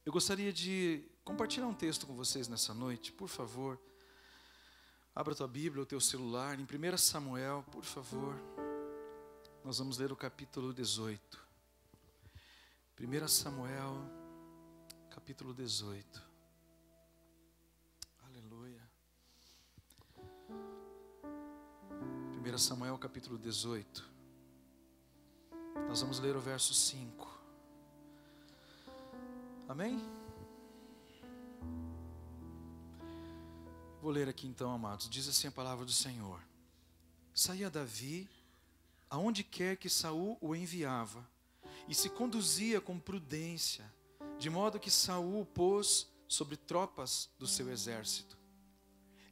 Eu gostaria de compartilhar um texto com vocês nessa noite, por favor. Abra a tua Bíblia ou teu celular, em 1 Samuel, por favor. Nós vamos ler o capítulo 18. 1 Samuel, capítulo 18. Aleluia. 1 Samuel, capítulo 18. Nós vamos ler o verso 5. Amém? Vou ler aqui então, amados. Diz assim a palavra do Senhor. Saía Davi aonde quer que Saul o enviava, e se conduzia com prudência, de modo que Saul o pôs sobre tropas do seu exército.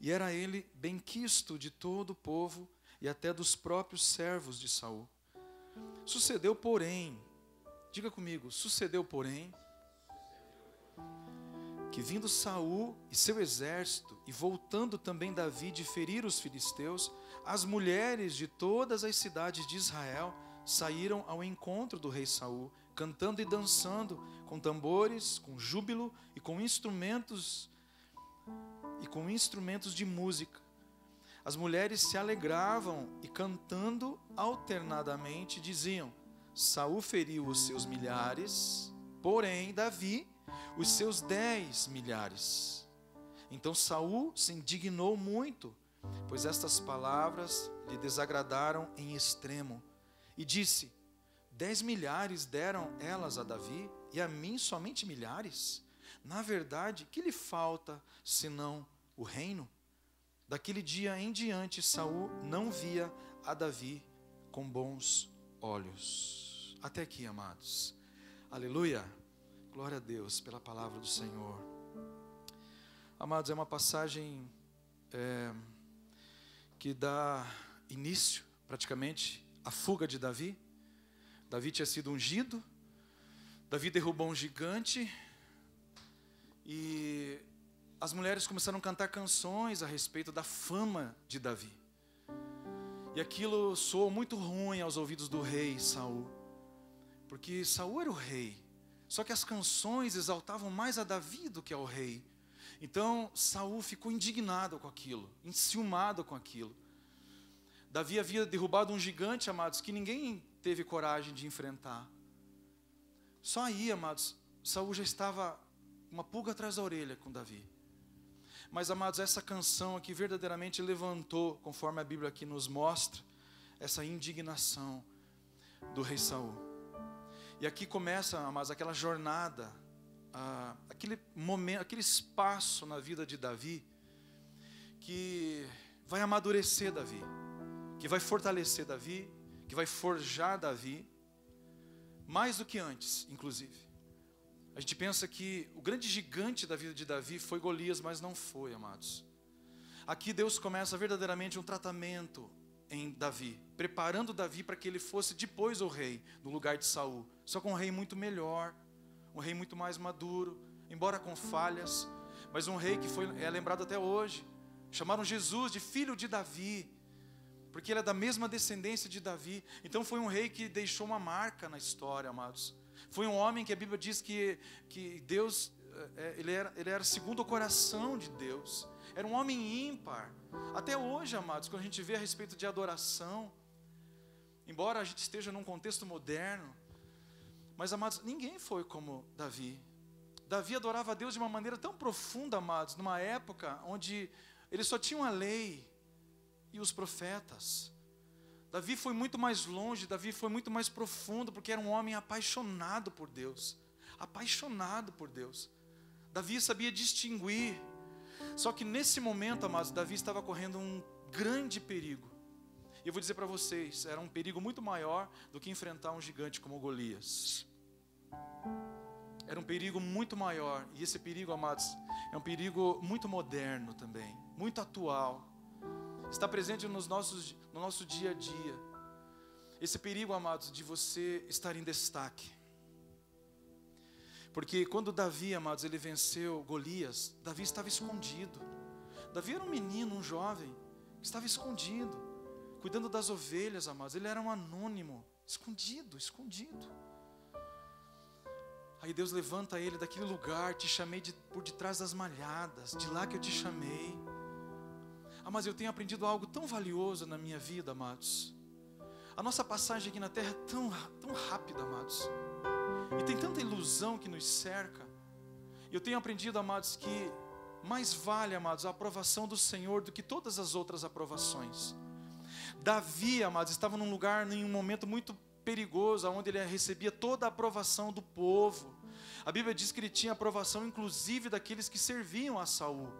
E era ele benquisto de todo o povo e até dos próprios servos de Saul. Sucedeu, porém, diga comigo, sucedeu, porém, que vindo Saul e seu exército, e voltando também Davi de ferir os filisteus, as mulheres de todas as cidades de Israel saíram ao encontro do rei Saul, cantando e dançando, com tambores, com júbilo e com instrumentos de música. As mulheres se alegravam e cantando alternadamente diziam: Saul feriu os seus milhares, porém Davi os seus 10 milhares. Então Saul se indignou muito, pois estas palavras lhe desagradaram em extremo, e disse: 10 milhares deram elas a Davi, e a mim somente milhares? Na verdade, que lhe falta, senão o reino? Daquele dia em diante, Saul não via a Davi com bons olhos. Até aqui, amados. Aleluia. Glória a Deus pela palavra do Senhor. Amados, é uma passagem que dá início, praticamente, à fuga de Davi. Davi tinha sido ungido, Davi derrubou um gigante, e as mulheres começaram a cantar canções a respeito da fama de Davi. E aquilo soou muito ruim aos ouvidos do rei Saul, porque Saul era o rei. Só que as canções exaltavam mais a Davi do que ao rei. Então Saul ficou indignado com aquilo, enciumado com aquilo. Davi havia derrubado um gigante, amados, que ninguém teve coragem de enfrentar. Só aí, amados, Saul já estava uma pulga atrás da orelha com Davi. Mas, amados, essa canção aqui verdadeiramente levantou, conforme a Bíblia aqui nos mostra, essa indignação do rei Saul. E aqui começa, amados, aquela jornada, aquele momento, aquele espaço na vida de Davi, que vai amadurecer Davi, que vai fortalecer Davi, que vai forjar Davi, mais do que antes, inclusive. A gente pensa que o grande gigante da vida de Davi foi Golias, mas não foi, amados. Aqui Deus começa verdadeiramente um tratamento em Davi, preparando Davi para que ele fosse depois o rei, no lugar de Saul. Só com um rei muito melhor, um rei muito mais maduro, embora com falhas, mas um rei que é lembrado até hoje. Chamaram Jesus de filho de Davi, porque ele é da mesma descendência de Davi. Então foi um rei que deixou uma marca na história, amados. Foi um homem que a Bíblia diz que Deus, ele era segundo o coração de Deus. Era um homem ímpar. Até hoje, amados, quando a gente vê a respeito de adoração, embora a gente esteja num contexto moderno, mas, amados, ninguém foi como Davi. Davi adorava a Deus de uma maneira tão profunda, amados, numa época onde ele só tinha a lei e os profetas. Davi foi muito mais longe, Davi foi muito mais profundo, porque era um homem apaixonado por Deus. Apaixonado por Deus. Davi sabia distinguir. Só que nesse momento, amados, Davi estava correndo um grande perigo. E eu vou dizer para vocês, era um perigo muito maior do que enfrentar um gigante como Golias. Era um perigo muito maior. E esse perigo, amados, é um perigo muito moderno também, muito atual. Está presente no nosso dia a dia. Esse perigo, amados, de você estar em destaque. Porque quando Davi, amados, ele venceu Golias, Davi estava escondido. Davi era um menino, um jovem, que estava escondido, cuidando das ovelhas, amados. Ele era um anônimo, escondido. Aí Deus levanta ele daquele lugar, te chamei por detrás das malhadas, de lá que eu te chamei. Mas eu tenho aprendido algo tão valioso na minha vida, amados. A nossa passagem aqui na terra é tão rápida, amados. E tem tanta ilusão que nos cerca. Eu tenho aprendido, amados, que mais vale, amados, a aprovação do Senhor do que todas as outras aprovações. Davi, amados, estava num lugar, em um momento muito perigoso, onde ele recebia toda a aprovação do povo. A Bíblia diz que ele tinha aprovação, inclusive, daqueles que serviam a Saul.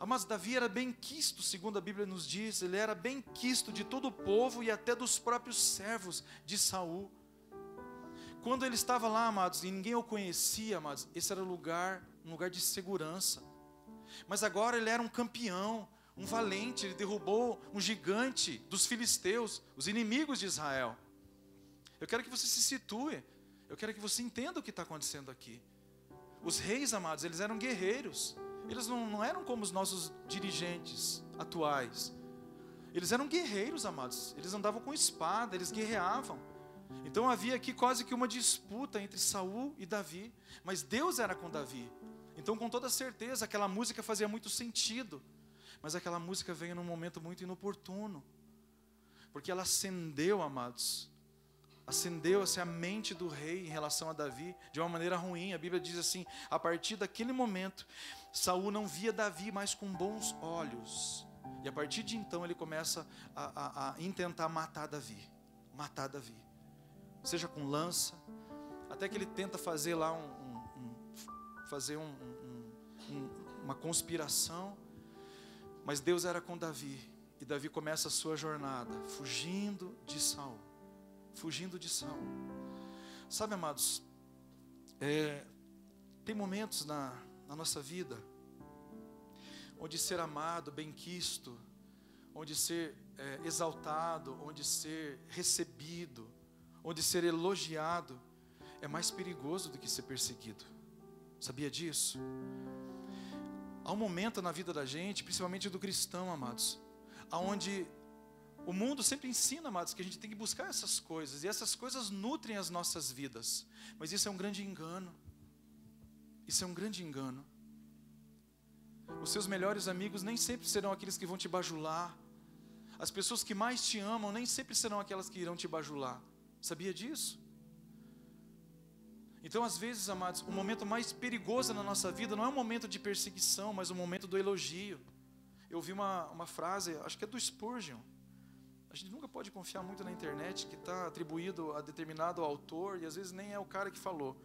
Mas Davi era bem quisto, segundo a Bíblia nos diz. Ele era bem quisto de todo o povo e até dos próprios servos de Saul. Quando ele estava lá, amados, e ninguém o conhecia, amados, esse era um lugar de segurança. Mas agora ele era um campeão, um valente. Ele derrubou um gigante dos filisteus, os inimigos de Israel. Eu quero que você se situe. Eu quero que você entenda o que está acontecendo aqui. Os reis, amados, eles eram guerreiros. Eles não eram como os nossos dirigentes atuais. Eles eram guerreiros, amados. Eles andavam com espada, eles guerreavam. Então havia aqui quase que uma disputa entre Saul e Davi. Mas Deus era com Davi. Então, com toda certeza, aquela música fazia muito sentido. Mas aquela música veio num momento muito inoportuno. Porque ela acendeu, amados. Acendeu-se a mente do rei em relação a Davi de uma maneira ruim. A Bíblia diz assim: a partir daquele momento, Saul não via Davi mais com bons olhos. E a partir de então ele começa a intentar matar Davi. Matar Davi. Seja com lança, até que ele tenta fazer lá uma conspiração. Mas Deus era com Davi. E Davi começa a sua jornada, fugindo de Saul. Fugindo de Saul. Sabe, amados, tem momentos na nossa vida onde ser amado, bem-quisto, onde ser exaltado, onde ser recebido, onde ser elogiado é mais perigoso do que ser perseguido. Sabia disso? Há um momento na vida da gente, principalmente do cristão, amados, aonde o mundo sempre ensina, amados, que a gente tem que buscar essas coisas. E essas coisas nutrem as nossas vidas. Mas isso é um grande engano. Isso é um grande engano. Os seus melhores amigos nem sempre serão aqueles que vão te bajular. As pessoas que mais te amam nem sempre serão aquelas que irão te bajular. Sabia disso? Então, às vezes, amados, o momento mais perigoso na nossa vida não é um momento de perseguição, mas um momento do elogio. Eu ouvi uma frase, acho que é do Spurgeon. A gente nunca pode confiar muito na internet, que está atribuído a determinado autor, e às vezes nem é o cara que falou.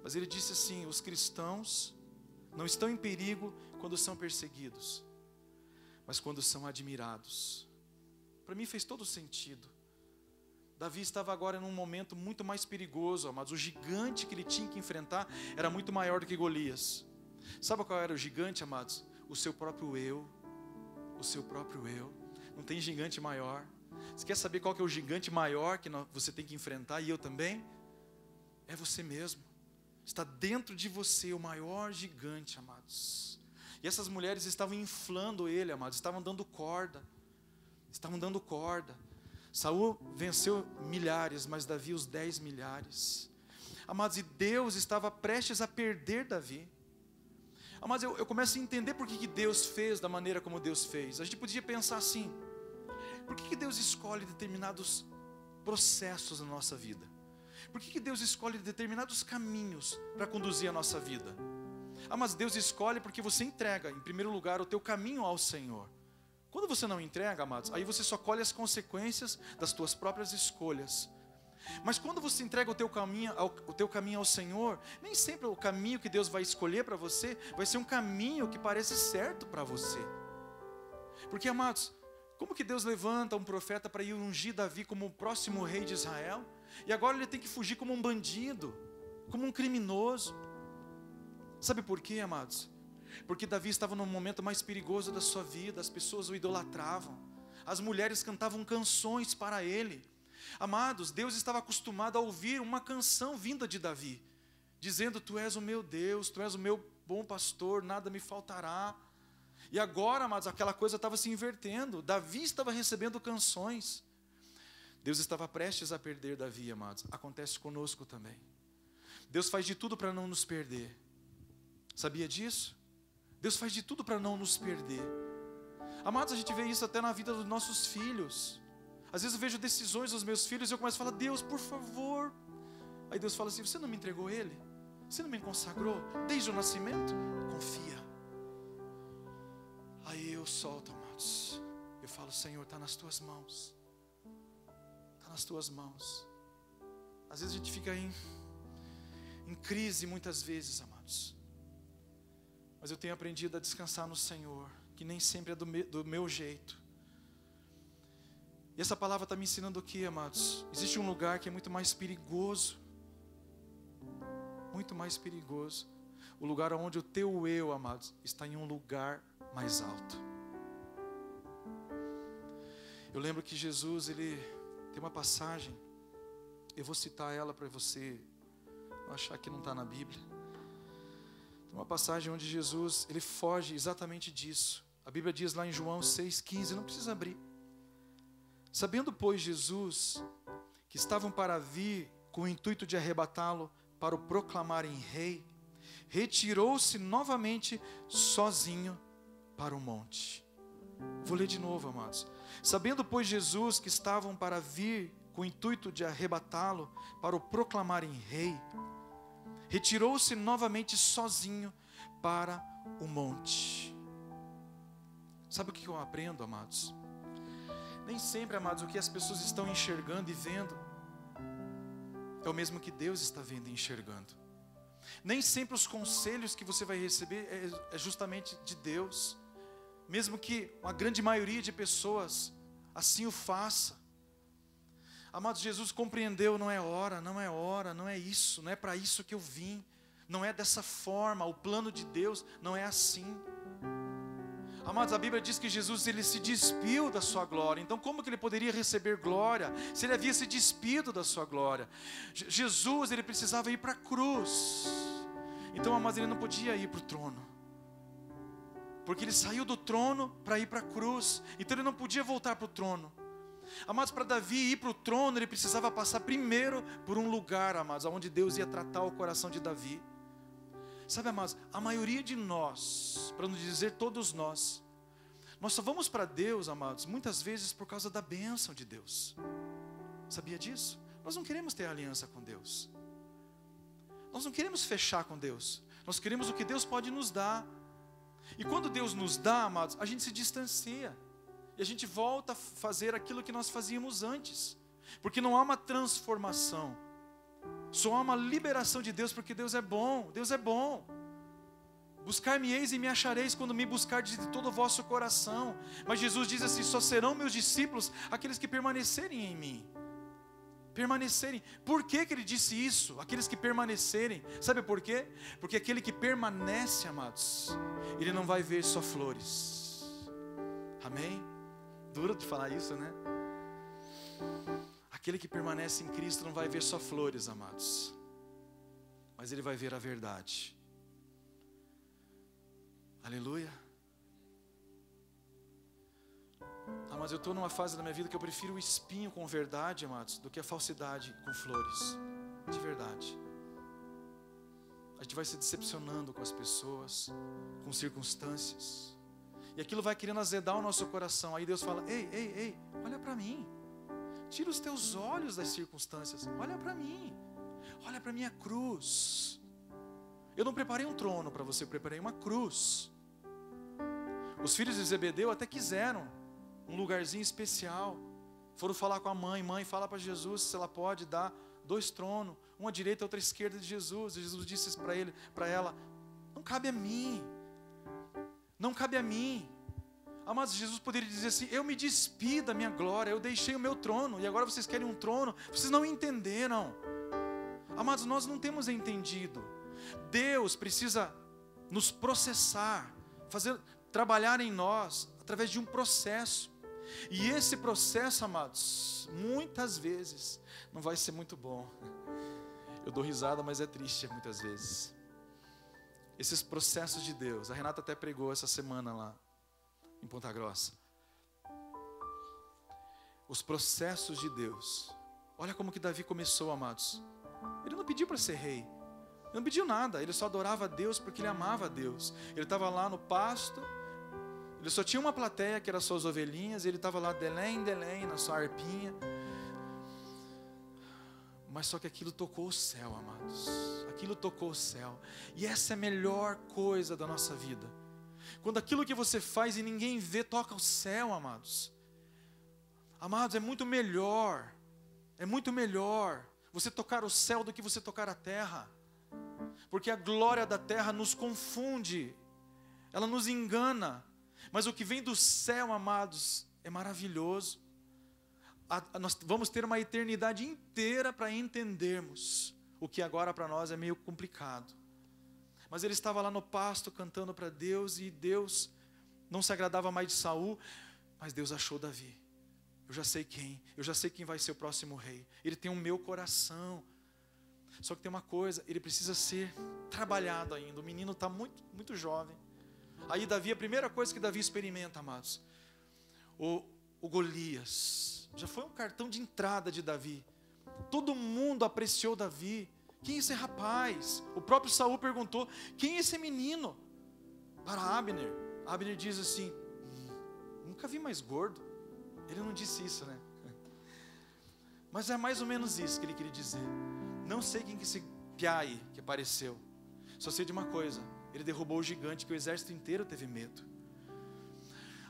Mas ele disse assim: os cristãos não estão em perigo quando são perseguidos, mas quando são admirados. Para mim fez todo sentido. Davi estava agora num momento muito mais perigoso, amados. O gigante que ele tinha que enfrentar era muito maior do que Golias. Sabe qual era o gigante, amados? O seu próprio eu. O seu próprio eu. Não tem gigante maior. Você quer saber qual que é o gigante maior que você tem que enfrentar, e eu também? É você mesmo. Está dentro de você o maior gigante, amados. E essas mulheres estavam inflando ele, amados. Estavam dando corda. Estavam dando corda. Saul venceu milhares, mas Davi os 10 milhares. Amados, e Deus estava prestes a perder Davi. Amados, eu começo a entender por que Deus fez da maneira como Deus fez. A gente podia pensar assim: por que Deus escolhe determinados processos na nossa vida? Por que Deus escolhe determinados caminhos para conduzir a nossa vida? Mas Deus escolhe porque você entrega, em primeiro lugar, o teu caminho ao Senhor. Quando você não entrega, amados, aí você só colhe as consequências das tuas próprias escolhas. Mas quando você entrega o teu caminho ao Senhor, nem sempre o caminho que Deus vai escolher para você vai ser um caminho que parece certo para você. Porque, amados, como que Deus levanta um profeta para ir ungir Davi como o próximo rei de Israel? E agora ele tem que fugir como um bandido, como um criminoso. Sabe por quê, amados? Porque Davi estava no momento mais perigoso da sua vida. As pessoas o idolatravam. As mulheres cantavam canções para ele. Amados, Deus estava acostumado a ouvir uma canção vinda de Davi, dizendo: tu és o meu Deus, tu és o meu bom pastor, nada me faltará. E agora, amados, aquela coisa estava se invertendo. Davi estava recebendo canções. Deus estava prestes a perder Davi, amados. Acontece conosco também. Deus faz de tudo para não nos perder. Sabia disso? Deus faz de tudo para não nos perder. Amados, a gente vê isso até na vida dos nossos filhos. Às vezes eu vejo decisões dos meus filhos e eu começo a falar: Deus, por favor. Aí Deus fala assim: você não me entregou ele? Você não me consagrou desde o nascimento? Confia. Aí eu solto, amados. Eu falo: Senhor, está nas tuas mãos. Está nas tuas mãos. Às vezes a gente fica em crise muitas vezes, amados. Mas eu tenho aprendido a descansar no Senhor, que nem sempre é do meu jeito. E essa palavra está me ensinando o que, amados? Existe um lugar que é muito mais perigoso. Muito mais perigoso. O lugar onde o teu eu, amados, está em um lugar mais alto. Eu lembro que Jesus, ele tem uma passagem, eu vou citar ela para você não achar que não está na Bíblia. Tem uma passagem onde Jesus, ele foge exatamente disso. A Bíblia diz lá em João 6,15, não precisa abrir. Sabendo, pois, Jesus, que estavam para vir com o intuito de arrebatá-lo para o proclamarem rei, retirou-se novamente sozinho para o monte. Vou ler de novo, amados. Sabendo, pois, Jesus, que estavam para vir com o intuito de arrebatá-lo para o proclamarem rei, retirou-se novamente sozinho para o monte. Sabe o que eu aprendo, amados? Nem sempre, amados, o que as pessoas estão enxergando e vendo é o mesmo que Deus está vendo e enxergando. Nem sempre os conselhos que você vai receber é justamente de Deus, mesmo que uma grande maioria de pessoas assim o faça. Amados, Jesus compreendeu: não é hora, não é isso, não é para isso que eu vim, não é dessa forma, o plano de Deus não é assim. Amados, a Bíblia diz que Jesus, ele se despiu da sua glória. Então como que ele poderia receber glória se ele havia se despido da sua glória? Jesus, ele precisava ir para a cruz. Então, amados, ele não podia ir para o trono, porque ele saiu do trono para ir para a cruz. Então ele não podia voltar para o trono. Amados, para Davi ir para o trono, ele precisava passar primeiro por um lugar, amados, onde Deus ia tratar o coração de Davi. Sabe, amados, a maioria de nós, para não dizer todos nós só vamos para Deus, amados, muitas vezes por causa da bênção de Deus. Sabia disso? Nós não queremos ter aliança com Deus. Nós não queremos fechar com Deus. Nós queremos o que Deus pode nos dar. E quando Deus nos dá, amados, a gente se distancia. E a gente volta a fazer aquilo que nós fazíamos antes. Porque não há uma transformação. Só há uma liberação de Deus, porque Deus é bom. Deus é bom. Buscar-me-eis e me achareis quando me buscardes de todo o vosso coração. Mas Jesus diz assim: só serão meus discípulos aqueles que permanecerem em mim. Permanecerem. Por que que ele disse isso? Aqueles que permanecerem. Sabe por quê? Porque aquele que permanece, amados, ele não vai ver só flores. Amém? Duro de falar isso, né? Aquele que permanece em Cristo não vai ver só flores, amados, mas ele vai ver a verdade. Aleluia. Mas eu estou numa fase da minha vida que eu prefiro o espinho com verdade, amados, do que a falsidade com flores. De verdade. A gente vai se decepcionando com as pessoas, com circunstâncias, e aquilo vai querendo azedar o nosso coração. Aí Deus fala: ei, olha para mim. Tira os teus olhos das circunstâncias. Olha para mim. Olha para a minha cruz. Eu não preparei um trono para você, eu preparei uma cruz. Os filhos de Zebedeu até quiseram um lugarzinho especial. Foram falar com a mãe: mãe, fala para Jesus se ela pode dar 2 tronos, um à direita e outro à esquerda de Jesus. E Jesus disse para ela: não cabe a mim. Não cabe a mim. Amados, Jesus poderia dizer assim: eu me despi da minha glória, eu deixei o meu trono, e agora vocês querem um trono. Vocês não entenderam. Amados, nós não temos entendido. Deus precisa nos processar, trabalhar em nós, através de um processo. E esse processo, amados, muitas vezes não vai ser muito bom. Eu dou risada, mas é triste muitas vezes. Esses processos de Deus, a Renata até pregou essa semana lá em Ponta Grossa. Os processos de Deus. Olha como que Davi começou, amados. Ele não pediu para ser rei. Ele não pediu nada, ele só adorava a Deus porque ele amava a Deus. Ele estava lá no pasto, ele só tinha uma plateia que era suas ovelhinhas, e ele estava lá, delém, na sua harpinha. Mas só que aquilo tocou o céu, amados. Aquilo tocou o céu. E essa é a melhor coisa da nossa vida. Quando aquilo que você faz e ninguém vê, toca o céu, amados. Amados, é muito melhor você tocar o céu do que você tocar a terra. Porque a glória da terra nos confunde, ela nos engana. Mas o que vem do céu, amados, é maravilhoso. Nós vamos ter uma eternidade inteira para entendermos o que agora para nós é meio complicado. Mas ele estava lá no pasto cantando para Deus, e Deus não se agradava mais de Saul, mas Deus achou Davi. Eu já sei quem vai ser o próximo rei. Ele tem o meu coração. Só que tem uma coisa, ele precisa ser trabalhado ainda. O menino está muito, muito jovem. Aí Davi, a primeira coisa que Davi experimenta, amados, o Golias. Já foi um cartão de entrada de Davi. Todo mundo apreciou Davi. Quem é esse rapaz? O próprio Saul perguntou: quem é esse menino? Para Abner. Abner diz assim: nunca vi mais gordo. Ele não disse isso, né? Mas é mais ou menos isso que ele queria dizer. Não sei quem que esse piá aí que apareceu. Só sei de uma coisa: ele derrubou o gigante que o exército inteiro teve medo.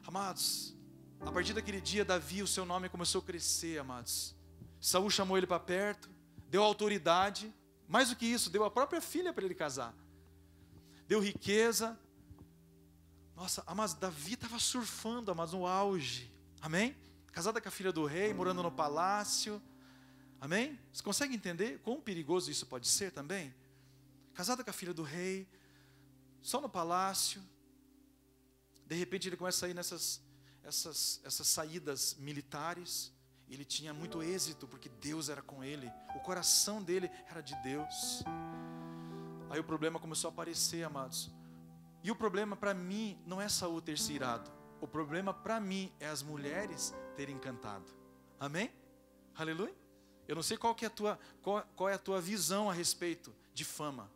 Amados, a partir daquele dia, Davi, o seu nome começou a crescer, amados. Saul chamou ele para perto, deu autoridade. Mais do que isso, deu a própria filha para ele casar. Deu riqueza. Nossa, amados, Davi estava surfando, amados, no auge. Amém? Casada com a filha do rei, morando no palácio. Amém? Você consegue entender quão perigoso isso pode ser também? Casada com a filha do rei, só no palácio. De repente ele começa a ir nessas saídas militares. Ele tinha muito êxito, porque Deus era com ele. O coração dele era de Deus. Aí o problema começou a aparecer, amados. E o problema para mim não é Saul ter se irado. O problema para mim é as mulheres terem cantado. Amém? Aleluia? Eu não sei qual é a tua visão a respeito de fama.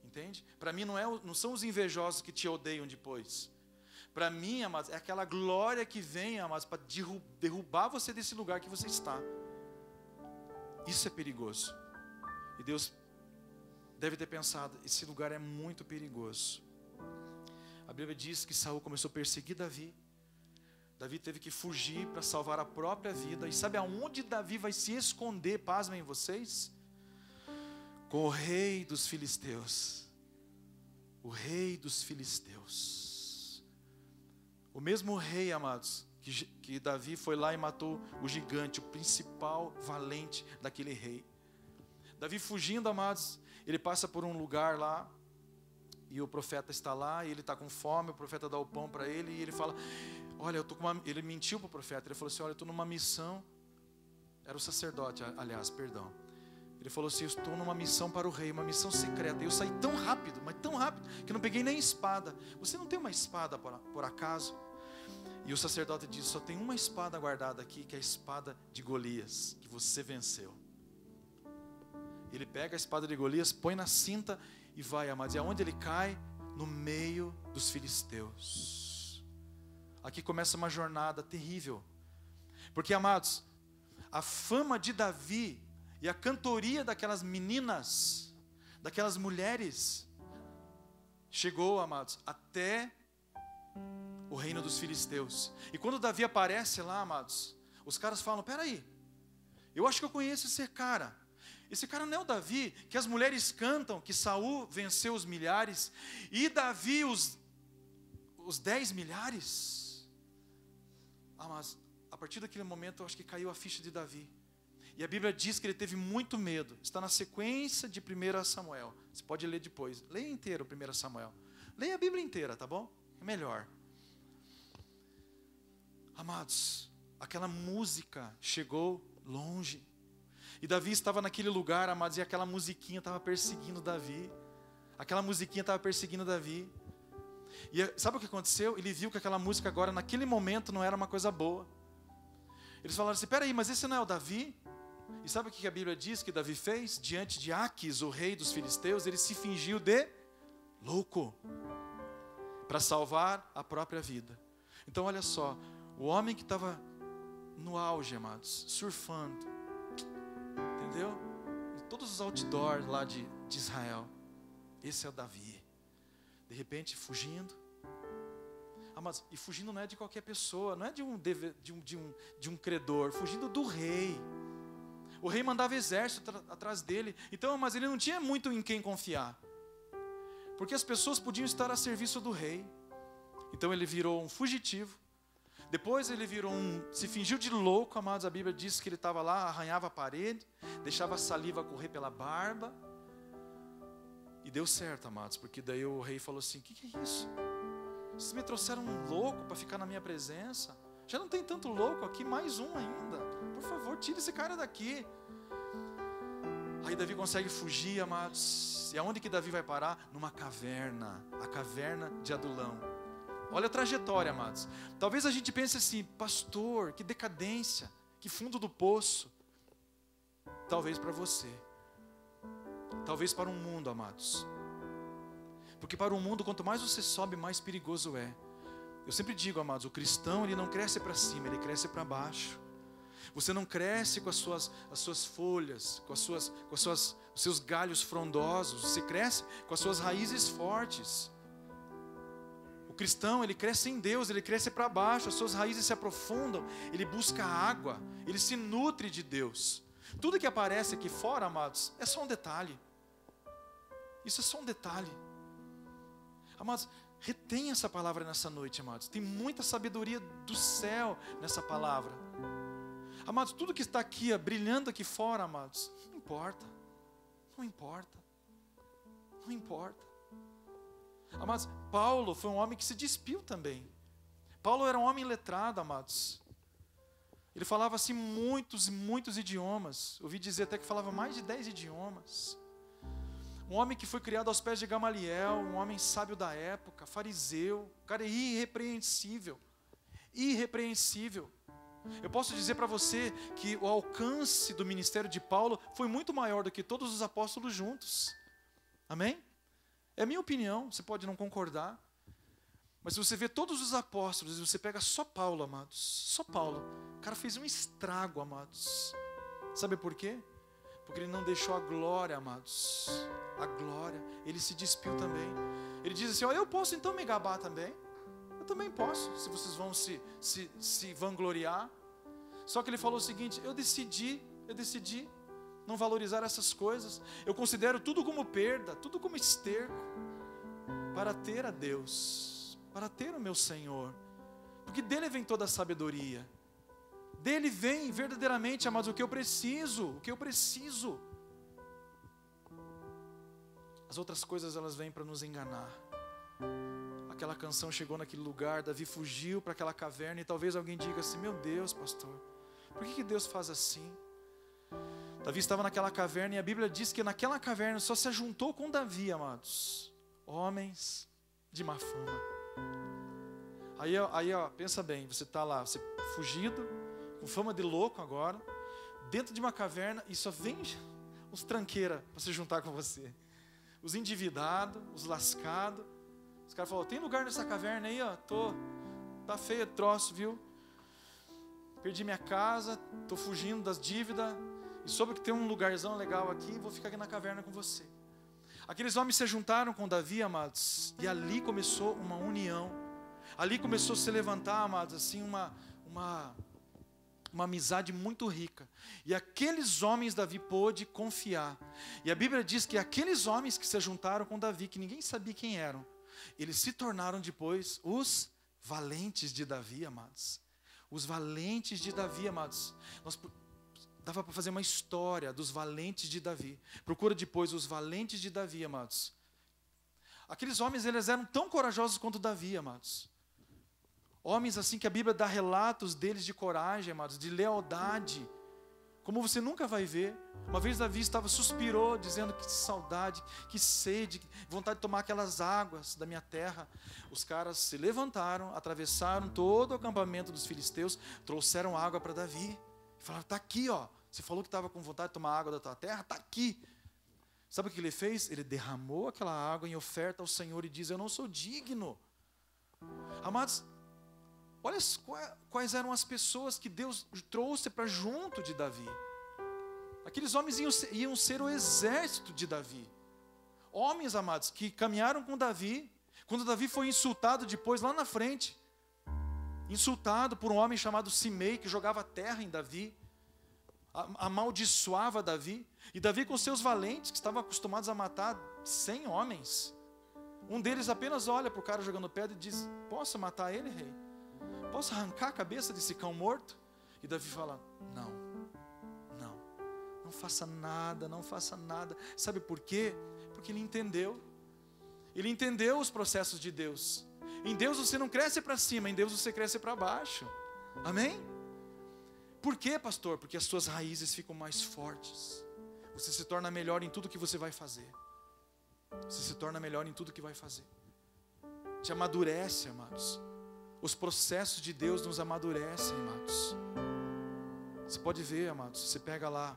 Entende? Para mim não são os invejosos que te odeiam depois. Para mim, amados, é aquela glória que vem, amados, para derrubar você desse lugar que você está. Isso é perigoso. E Deus deve ter pensado: esse lugar é muito perigoso. A Bíblia diz que Saul começou a perseguir Davi. Davi teve que fugir para salvar a própria vida. E sabe aonde Davi vai se esconder? Pasmem vocês. Com o rei dos filisteus. O rei dos filisteus. O mesmo rei, amados, que Davi foi lá e matou o gigante, o principal valente daquele rei. Davi fugindo, amados, ele passa por um lugar lá, e o profeta está lá, e ele está com fome, o profeta dá o pão para ele, e ele fala: olha, ele mentiu para o profeta, ele falou assim: olha, eu estou numa missão. Era o sacerdote, aliás, perdão. Ele falou assim: eu estou numa missão para o rei, uma missão secreta. E eu saí tão rápido, mas tão rápido, que eu não peguei nem espada. Você não tem uma espada por acaso? E o sacerdote disse: só tem uma espada guardada aqui, que é a espada de Golias, que você venceu. Ele pega a espada de Golias, põe na cinta e vai, amados. E aonde ele cai? No meio dos filisteus. Aqui começa uma jornada terrível. Porque, amados, a fama de Davi e a cantoria daquelas meninas, daquelas mulheres, chegou, amados, até o reino dos filisteus. E quando Davi aparece lá, amados, os caras falam: peraí, eu acho que eu conheço esse cara. Esse cara não é o Davi, que as mulheres cantam, que Saul venceu os milhares, e Davi os 10 milhares. Mas a partir daquele momento, eu acho que caiu a ficha de Davi. E a Bíblia diz que ele teve muito medo. Está na sequência de 1 Samuel. Você pode ler depois. Leia inteiro 1 Samuel. Leia a Bíblia inteira, tá bom? É melhor. Amados, aquela música chegou longe. E Davi estava naquele lugar, amados, e aquela musiquinha estava perseguindo Davi. Aquela musiquinha estava perseguindo Davi. E sabe o que aconteceu? Ele viu que aquela música agora, naquele momento, não era uma coisa boa. Eles falaram assim: peraí, mas esse não é o Davi? E sabe o que a Bíblia diz que Davi fez? Diante de Aquis, o rei dos filisteus, ele se fingiu de louco para salvar a própria vida. Então olha só, o homem que estava no auge, amados, surfando, entendeu? Em todos os outdoors lá de Israel, esse é o Davi. De repente fugindo. Amados, e fugindo não é de qualquer pessoa, não é de um credor, fugindo do rei. O rei mandava exército atrás dele. Então, mas ele não tinha muito em quem confiar, porque as pessoas podiam estar a serviço do rei. Então ele virou um fugitivo. Depois ele se fingiu de louco, amados. A Bíblia diz que ele estava lá, arranhava a parede, deixava a saliva correr pela barba. E deu certo, amados, porque daí o rei falou assim: o que é isso? Vocês me trouxeram um louco para ficar na minha presença? Já não tem tanto louco aqui, mais um ainda. Por favor, tire esse cara daqui. Aí Davi consegue fugir, amados. E aonde que Davi vai parar? Numa caverna, a caverna de Adulão. Olha a trajetória, amados. Talvez a gente pense assim: pastor, que decadência, que fundo do poço. Talvez para você. Talvez para um mundo, amados. Porque para o mundo, quanto mais você sobe, mais perigoso é. Eu sempre digo, amados, o cristão, ele não cresce para cima, ele cresce para baixo. Você não cresce com as suas folhas, com os seus galhos frondosos. Você cresce com as suas raízes fortes. O cristão, ele cresce em Deus, ele cresce para baixo, as suas raízes se aprofundam, ele busca água, ele se nutre de Deus. Tudo que aparece aqui fora, amados, é só um detalhe. Isso é só um detalhe. Amados, retenha essa palavra nessa noite, amados. Tem muita sabedoria do céu nessa palavra. Amados, tudo que está aqui, brilhando aqui fora, amados, não importa. Não importa. Não importa. Amados, Paulo foi um homem que se despiu também. Paulo era um homem letrado, amados. Ele falava assim muitos e muitos idiomas. Ouvi dizer até que falava mais de 10 idiomas. Um homem que foi criado aos pés de Gamaliel, um homem sábio da época, fariseu, um cara irrepreensível. Irrepreensível. Eu posso dizer para você que o alcance do ministério de Paulo foi muito maior do que todos os apóstolos juntos. Amém? É a minha opinião, você pode não concordar. Mas se você vê todos os apóstolos e você pega só Paulo, amados, só Paulo, o cara fez um estrago, amados. Sabe por quê? Porque ele não deixou a glória, amados. A glória. Ele se despiu também. Ele diz assim: eu posso então me gabar também. Eu também posso, se vocês vão se vangloriar. Só que ele falou o seguinte: eu decidi não valorizar essas coisas. Eu considero tudo como perda, tudo como esterco, para ter a Deus, para ter o meu Senhor. Porque dele vem toda a sabedoria. Dele vem verdadeiramente, amados, o que eu preciso. As outras coisas, elas vêm para nos enganar. Aquela canção chegou naquele lugar, Davi fugiu para aquela caverna, e talvez alguém diga assim: meu Deus, pastor, por que Deus faz assim? Davi estava naquela caverna, e a Bíblia diz que naquela caverna só se ajuntou com Davi, amados, homens de má fama. Aí, pensa bem, você está lá, você fugido, com fama de louco agora, dentro de uma caverna, e só vem os tranqueiras para se juntar com você. Os endividados, os lascados. Os caras falaram: tem lugar nessa caverna aí, ó, tá feio o troço, viu? Perdi minha casa, tô fugindo das dívidas, e soube que tem um lugarzão legal aqui, vou ficar aqui na caverna com você. Aqueles homens se juntaram com Davi, amados, e ali começou uma união. Ali começou a se levantar, amados, assim, uma amizade muito rica. E aqueles homens Davi pôde confiar. E a Bíblia diz que aqueles homens que se juntaram com Davi, que ninguém sabia quem eram, eles se tornaram depois os valentes de Davi, amados. Os valentes de Davi, amados. Dava para fazer uma história dos valentes de Davi. Procura depois os valentes de Davi, amados. Aqueles homens, eles eram tão corajosos quanto Davi, amados. Homens assim que a Bíblia dá relatos deles de coragem, amados, de lealdade, como você nunca vai ver. Uma vez Davi suspirou, dizendo: que saudade, que sede, que vontade de tomar aquelas águas da minha terra. Os caras se levantaram, atravessaram todo o acampamento dos filisteus, trouxeram água para Davi. E falaram: está aqui, ó, Você falou que estava com vontade de tomar água da tua terra, está aqui. Sabe o que ele fez? Ele derramou aquela água em oferta ao Senhor e diz: eu não sou digno. Amados, olha quais eram as pessoas que Deus trouxe para junto de Davi. Aqueles homens iam ser o exército de Davi. Homens, amados, que caminharam com Davi. Quando Davi foi insultado depois, lá na frente, insultado por um homem chamado Simei, que jogava terra em Davi, amaldiçoava Davi. E Davi com seus valentes, que estavam acostumados a matar 100 homens. Um deles apenas olha para o cara jogando pedra e diz: posso matar ele, rei? Posso arrancar a cabeça desse cão morto? E Davi fala: não faça nada, não faça nada. Sabe por quê? Porque ele entendeu. Ele entendeu os processos de Deus. Em Deus você não cresce para cima, em Deus você cresce para baixo. Amém? Por quê, pastor? Porque as suas raízes ficam mais fortes. Você se torna melhor em tudo que você vai fazer. Você se torna melhor em tudo que vai fazer. Te amadurece, amados. Os processos de Deus nos amadurecem, amados. Você pode ver, amados, você pega lá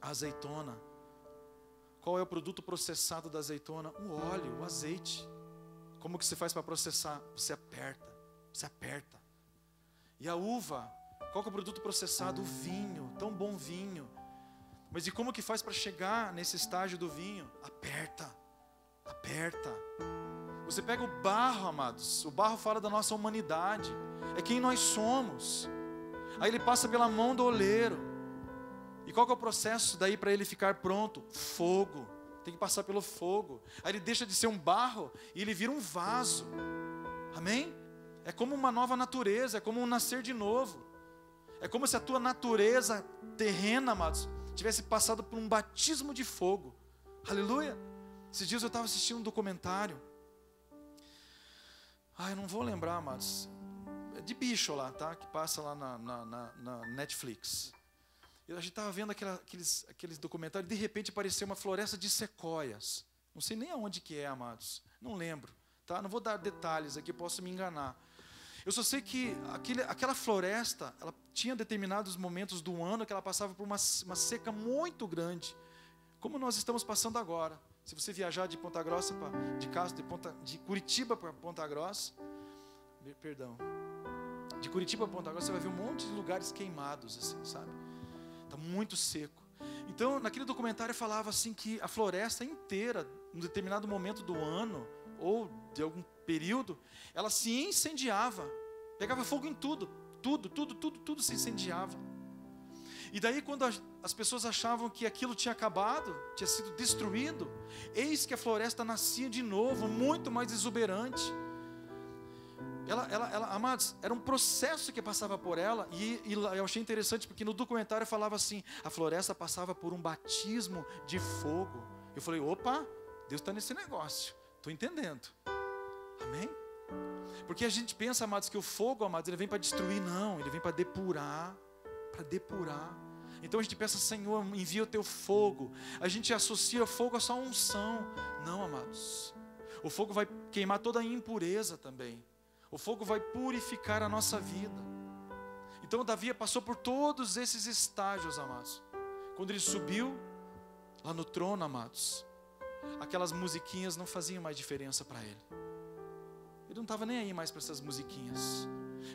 a azeitona. Qual é o produto processado da azeitona? O óleo, o azeite. Como que você faz para processar? Você aperta, você aperta. E a uva, qual que é o produto processado? O vinho, tão bom vinho. Mas e como que faz para chegar nesse estágio do vinho? Aperta, aperta. Você pega o barro, amados. O barro fala da nossa humanidade. É quem nós somos. Aí ele passa pela mão do oleiro. E qual que é o processo daí para ele ficar pronto? Fogo. Tem que passar pelo fogo. Aí ele deixa de ser um barro e ele vira um vaso. Amém? É como uma nova natureza, é como um nascer de novo. É como se a tua natureza terrena, amados, tivesse passado por um batismo de fogo. Aleluia. Esses dias eu estava assistindo um documentário. Eu não vou lembrar, amados. É de bicho lá, tá? Que passa lá na Netflix. A gente estava vendo aqueles documentários, de repente apareceu uma floresta de sequoias. Não sei nem aonde que é, amados. Não lembro, tá? Não vou dar detalhes aqui, posso me enganar. Eu só sei que aquela floresta, ela tinha determinados momentos do ano que ela passava por uma seca muito grande, como nós estamos passando agora. Se você viajar de Ponta Grossa de Curitiba para Ponta Grossa, de Curitiba para Ponta Grossa, você vai ver um monte de lugares queimados, assim, sabe? Está muito seco. Então, naquele documentário falava assim que a floresta inteira, em determinado momento do ano, ou de algum período, ela se incendiava. Pegava fogo em tudo se incendiava. E daí quando as pessoas achavam que aquilo tinha acabado, tinha sido destruído, eis que a floresta nascia de novo, muito mais exuberante. Ela, amados, era um processo que passava por ela, e eu achei interessante porque no documentário falava assim: a floresta passava por um batismo de fogo. Eu falei: opa, Deus está nesse negócio, estou entendendo. Amém? Porque a gente pensa, amados, que o fogo, amados, ele vem para destruir. Não, ele vem para depurar, para depurar. Então a gente pensa: Senhor, envia o teu fogo. A gente associa fogo a só unção. Não, amados, o fogo vai queimar toda a impureza também. O fogo vai purificar a nossa vida. Então Davi passou por todos esses estágios, amados. Quando ele subiu lá no trono, amados, aquelas musiquinhas não faziam mais diferença para ele. Ele não estava nem aí mais para essas musiquinhas.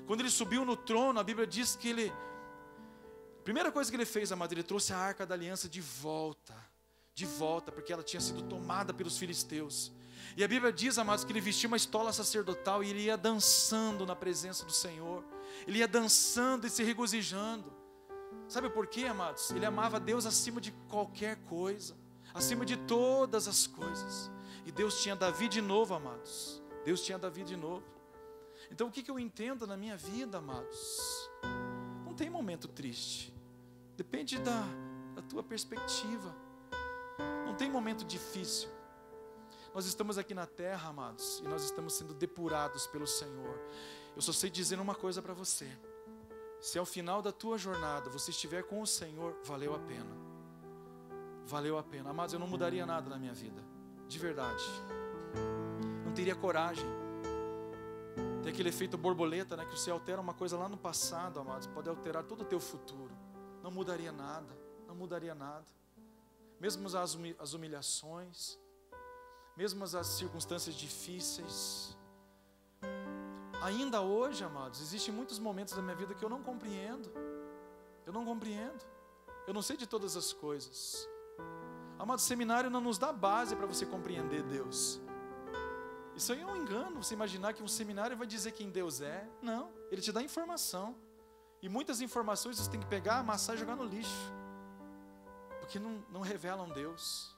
Quando ele subiu no trono, a Bíblia diz que a primeira coisa que ele fez, amado, ele trouxe a arca da aliança de volta, porque ela tinha sido tomada pelos filisteus. E a Bíblia diz, amados, que ele vestia uma estola sacerdotal e ele ia dançando na presença do Senhor. Ele ia dançando e se regozijando. Sabe por quê, amados? Ele amava Deus acima de qualquer coisa, acima de todas as coisas. E Deus tinha Davi de novo, amados. Deus tinha Davi de novo. Então o que eu entendo na minha vida, amados? Não tem momento triste. Depende da tua perspectiva. Não tem momento difícil. Nós estamos aqui na terra, amados, e nós estamos sendo depurados pelo Senhor. Eu só sei dizer uma coisa para você: se ao final da tua jornada você estiver com o Senhor, valeu a pena. Valeu a pena. Amados, eu não mudaria nada na minha vida, de verdade. Não teria coragem. Tem aquele efeito borboleta, né? Que você altera uma coisa lá no passado, amados, pode alterar todo o teu futuro. não mudaria nada, não mudaria nada. Mesmo as humilhações, mesmo as circunstâncias difíceis. Ainda hoje, amados, existem muitos momentos da minha vida que eu não compreendo. Eu não compreendo. Eu não sei de todas as coisas. Amados, o seminário não nos dá base para você compreender Deus. Isso aí é um engano, você imaginar que um seminário vai dizer quem Deus é. Não, ele te dá informação. E muitas informações você tem que pegar, amassar e jogar no lixo. Porque não revelam Deus.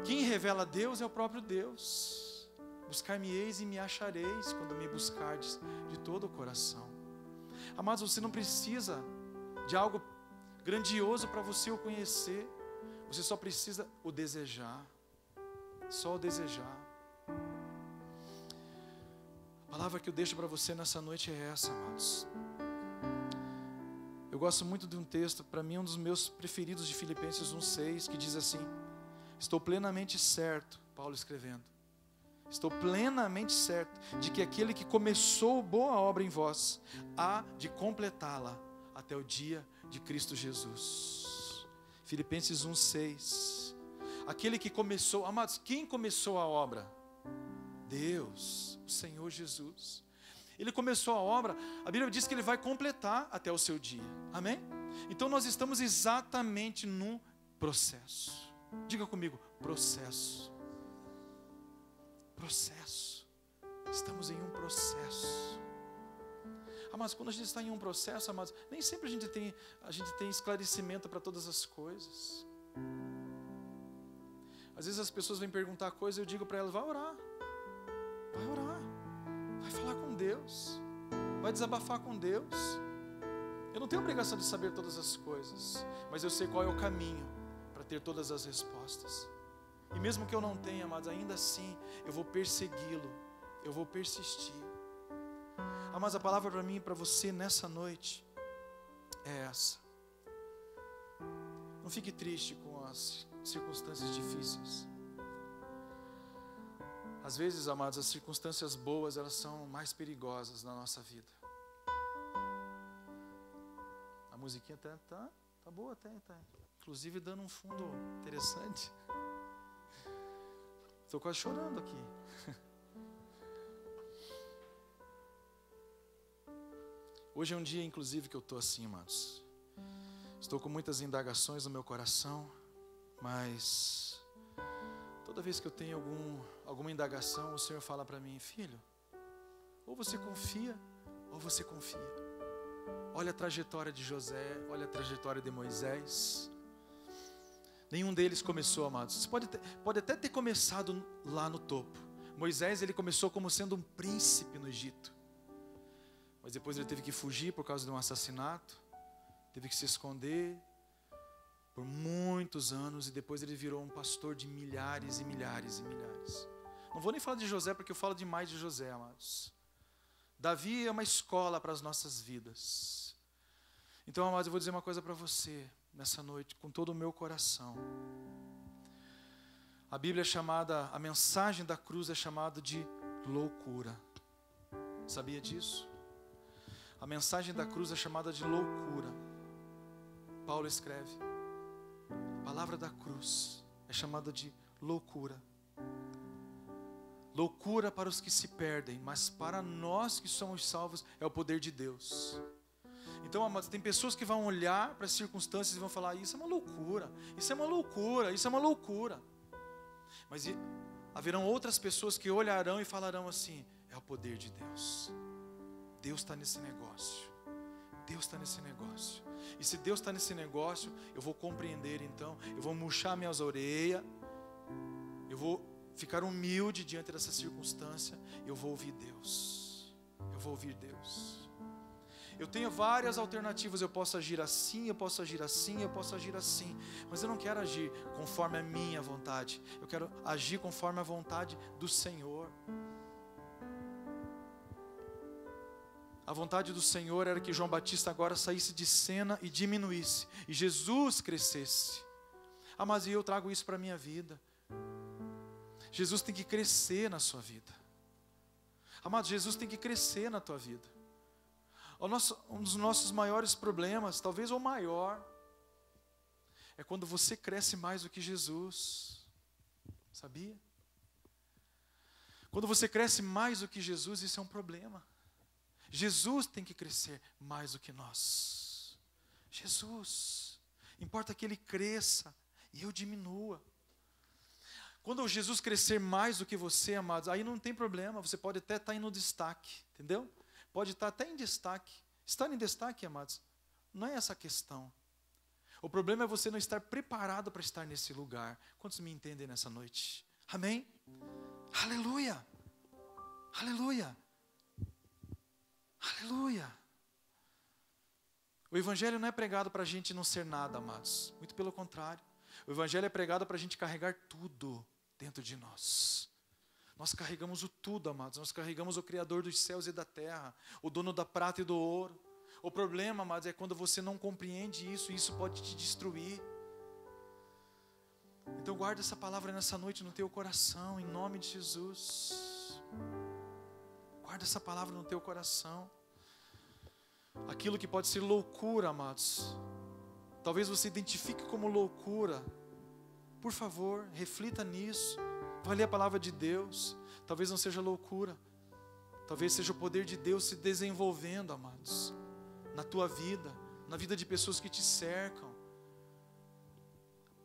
Quem revela Deus é o próprio Deus. Buscar-me-eis e me achareis quando me buscardes de todo o coração. Amados, você não precisa de algo grandioso para você o conhecer. Você só precisa o desejar. Só o desejar. A palavra que eu deixo para você nessa noite é essa, amados. Eu gosto muito de um texto, para mim um dos meus preferidos, de Filipenses 1:6, que diz assim: estou plenamente certo, Paulo escrevendo, estou plenamente certo de que aquele que começou boa obra em vós, há de completá-la até o dia de Cristo Jesus. Filipenses 1:6. Aquele que começou, amados, quem começou a obra? Deus, o Senhor Jesus. Ele começou a obra, a Bíblia diz que Ele vai completar até o seu dia, amém? Então nós estamos exatamente num processo. Diga comigo, processo. Processo. Estamos em um processo. Amados, quando a gente está em um processo, amados, nem sempre a gente tem esclarecimento para todas as coisas. Às vezes as pessoas vêm perguntar coisas, eu digo para elas, vai orar. Vai orar. Vai falar com Deus. Vai desabafar com Deus. Eu não tenho obrigação de saber todas as coisas, mas eu sei qual é o caminho para ter todas as respostas. E mesmo que eu não tenha, amados, ainda assim eu vou persegui-lo. Eu vou persistir. Amados, a palavra para mim e para você nessa noite é essa. Não fique triste com as circunstâncias difíceis. Às vezes, amados, as circunstâncias boas, elas são mais perigosas na nossa vida. A musiquinha tá boa, tá. Inclusive dando um fundo interessante. Estou quase chorando aqui. Hoje é um dia, inclusive, que eu estou assim, amados. Estou com muitas indagações no meu coração, mas toda vez que eu tenho alguma indagação, o Senhor fala para mim, filho, ou você confia, ou você confia. Olha a trajetória de José, olha a trajetória de Moisés. Nenhum deles começou, amados. Você pode até ter começado lá no topo. Moisés, ele começou como sendo um príncipe no Egito. Mas depois ele teve que fugir por causa de um assassinato. Teve que se esconder por muitos anos. E depois ele virou um pastor de milhares e milhares e milhares. Não vou nem falar de José, porque eu falo demais de José, amados. Davi é uma escola para as nossas vidas. Então, amados, eu vou dizer uma coisa para você nessa noite, com todo o meu coração. A Bíblia é chamada, a mensagem da cruz é chamada de loucura. Sabia disso? A mensagem da cruz é chamada de loucura. Paulo escreve. A palavra da cruz é chamada de loucura. Loucura para os que se perdem, mas para nós que somos salvos é o poder de Deus. Então, amados, tem pessoas que vão olhar para as circunstâncias e vão falar, isso é uma loucura, isso é uma loucura, isso é uma loucura. Mas haverão outras pessoas que olharão e falarão assim, é o poder de Deus. Deus está nesse negócio. Deus está nesse negócio. E se Deus está nesse negócio, eu vou compreender então, eu vou murchar minhas orelhas, eu vou ficar humilde diante dessa circunstância, eu vou ouvir Deus. Eu vou ouvir Deus. Eu tenho várias alternativas, eu posso agir assim, eu posso agir assim, eu posso agir assim. Mas eu não quero agir conforme a minha vontade. Eu quero agir conforme a vontade do Senhor. A vontade do Senhor era que João Batista agora saísse de cena e diminuísse. E Jesus crescesse. Ah, mas eu trago isso para a minha vida. Jesus tem que crescer na sua vida. Amado, Jesus tem que crescer na tua vida. Um dos nossos maiores problemas, talvez o maior, é quando você cresce mais do que Jesus. Sabia? Quando você cresce mais do que Jesus, isso é um problema. Jesus tem que crescer mais do que nós. Jesus. Importa que Ele cresça e eu diminua. Quando Jesus crescer mais do que você, amados, aí não tem problema, você pode até estar no destaque, entendeu? Pode estar até em destaque. Estar em destaque, amados, não é essa a questão. O problema é você não estar preparado para estar nesse lugar. Quantos me entendem nessa noite? Amém? Aleluia! Aleluia! Aleluia! O Evangelho não é pregado para a gente não ser nada, amados. Muito pelo contrário. O Evangelho é pregado para a gente carregar tudo dentro de nós. Nós carregamos o tudo, amados. Nós carregamos o Criador dos céus e da terra, o dono da prata e do ouro. O problema, amados, é quando você não compreende isso, e isso pode te destruir. Então guarda essa palavra nessa noite no teu coração, em nome de Jesus. Guarda essa palavra no teu coração. Aquilo que pode ser loucura, amados, talvez você identifique como loucura. Por favor, reflita nisso. Vai ler a palavra de Deus. Talvez não seja loucura. Talvez seja o poder de Deus se desenvolvendo, amados, na tua vida, na vida de pessoas que te cercam.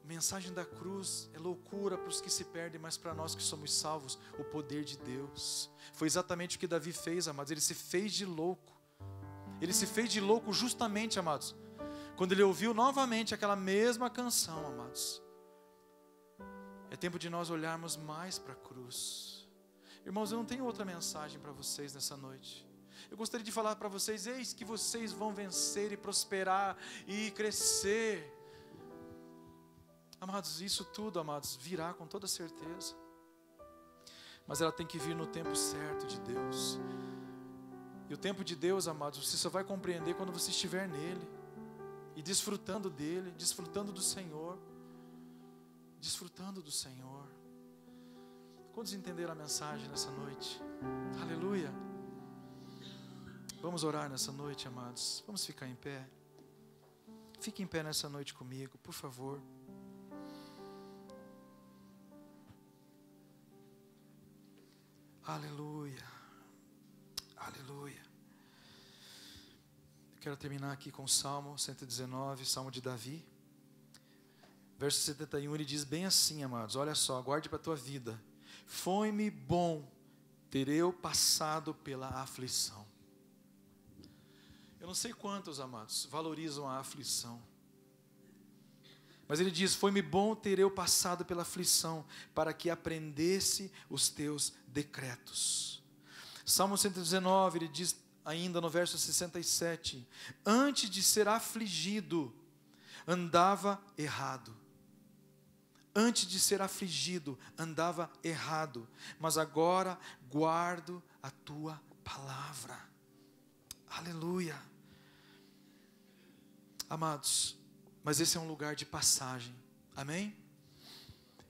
A mensagem da cruz é loucura para os que se perdem, mas para nós que somos salvos, o poder de Deus. Foi exatamente o que Davi fez, amados. Ele se fez de louco. Ele se fez de louco justamente, amados, quando ele ouviu novamente aquela mesma canção, amados. É tempo de nós olharmos mais para a cruz. Irmãos, eu não tenho outra mensagem para vocês nessa noite. Eu gostaria de falar para vocês, eis que vocês vão vencer e prosperar e crescer. Amados, isso tudo, amados, virá com toda certeza. Mas ela tem que vir no tempo certo de Deus. E o tempo de Deus, amados, você só vai compreender quando você estiver nele. E desfrutando dele, desfrutando do Senhor. Desfrutando do Senhor. Quantos entenderam a mensagem nessa noite? Aleluia. Vamos orar nessa noite, amados. Vamos ficar em pé. Fique em pé nessa noite comigo, por favor. Aleluia. Aleluia. Eu quero terminar aqui com o Salmo 119, Salmo de Davi. Verso 71, ele diz bem assim, amados. Olha só, guarde para a tua vida. Foi-me bom ter eu passado pela aflição. Eu não sei quantos, amados, valorizam a aflição. Mas ele diz, foi-me bom ter eu passado pela aflição, para que aprendesse os teus decretos. Salmo 119, ele diz ainda no verso 67, antes de ser afligido, andava errado. Antes de ser afligido, andava errado, mas agora guardo a tua palavra. Aleluia. Amados, mas esse é um lugar de passagem, amém?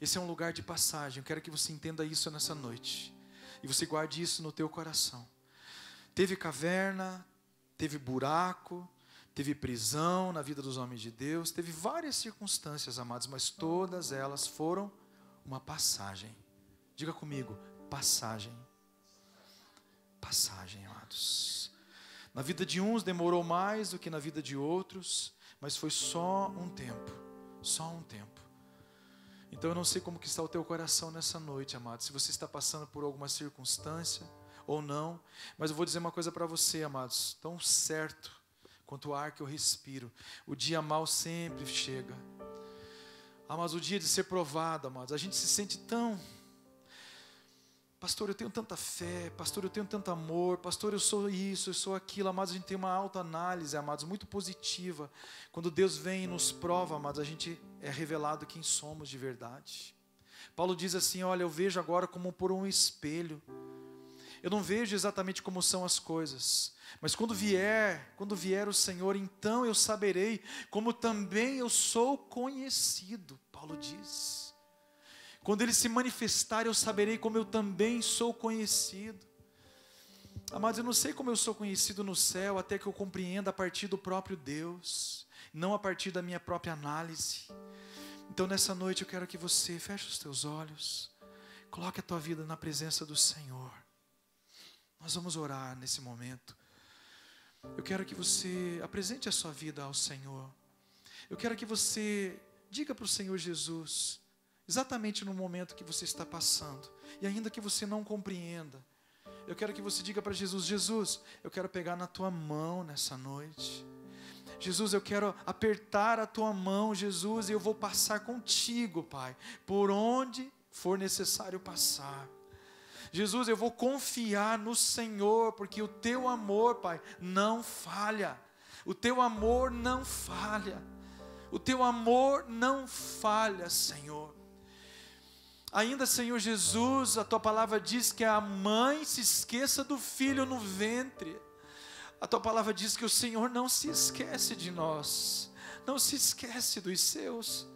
Esse é um lugar de passagem, eu quero que você entenda isso nessa noite, e você guarde isso no teu coração. Teve caverna, teve buraco, teve prisão na vida dos homens de Deus, teve várias circunstâncias, amados, mas todas elas foram uma passagem. Diga comigo, passagem. Passagem, amados. Na vida de uns demorou mais do que na vida de outros, mas foi só um tempo, só um tempo. Então eu não sei como que está o teu coração nessa noite, amado, se você está passando por alguma circunstância ou não, mas eu vou dizer uma coisa para você, amados, tão certo quanto o ar que eu respiro, o dia mau sempre chega. Amados, o dia de ser provado, amados, a gente se sente tão... Pastor, eu tenho tanta fé, pastor, eu tenho tanto amor, pastor, eu sou isso, eu sou aquilo, amados, a gente tem uma autoanálise, amados, muito positiva. Quando Deus vem e nos prova, amados, a gente é revelado quem somos de verdade. Paulo diz assim, olha, eu vejo agora como por um espelho. Eu não vejo exatamente como são as coisas, mas quando vier o Senhor, então eu saberei como também eu sou conhecido, Paulo diz. Quando Ele se manifestar, eu saberei como eu também sou conhecido. Amados, eu não sei como eu sou conhecido no céu até que eu compreenda a partir do próprio Deus, não a partir da minha própria análise. Então nessa noite eu quero que você feche os teus olhos, coloque a tua vida na presença do Senhor. Nós vamos orar nesse momento. Eu quero que você apresente a sua vida ao Senhor. Eu quero que você diga para o Senhor Jesus, exatamente no momento que você está passando, e ainda que você não compreenda, eu quero que você diga para Jesus: Jesus, eu quero pegar na tua mão nessa noite. Jesus, eu quero apertar a tua mão, Jesus, e eu vou passar contigo, Pai, por onde for necessário passar. Jesus, eu vou confiar no Senhor, porque o teu amor, Pai, não falha. O teu amor não falha. O teu amor não falha, Senhor. Ainda, Senhor Jesus, a tua palavra diz que a mãe se esqueça do filho no ventre. A tua palavra diz que o Senhor não se esquece de nós, não se esquece dos seus.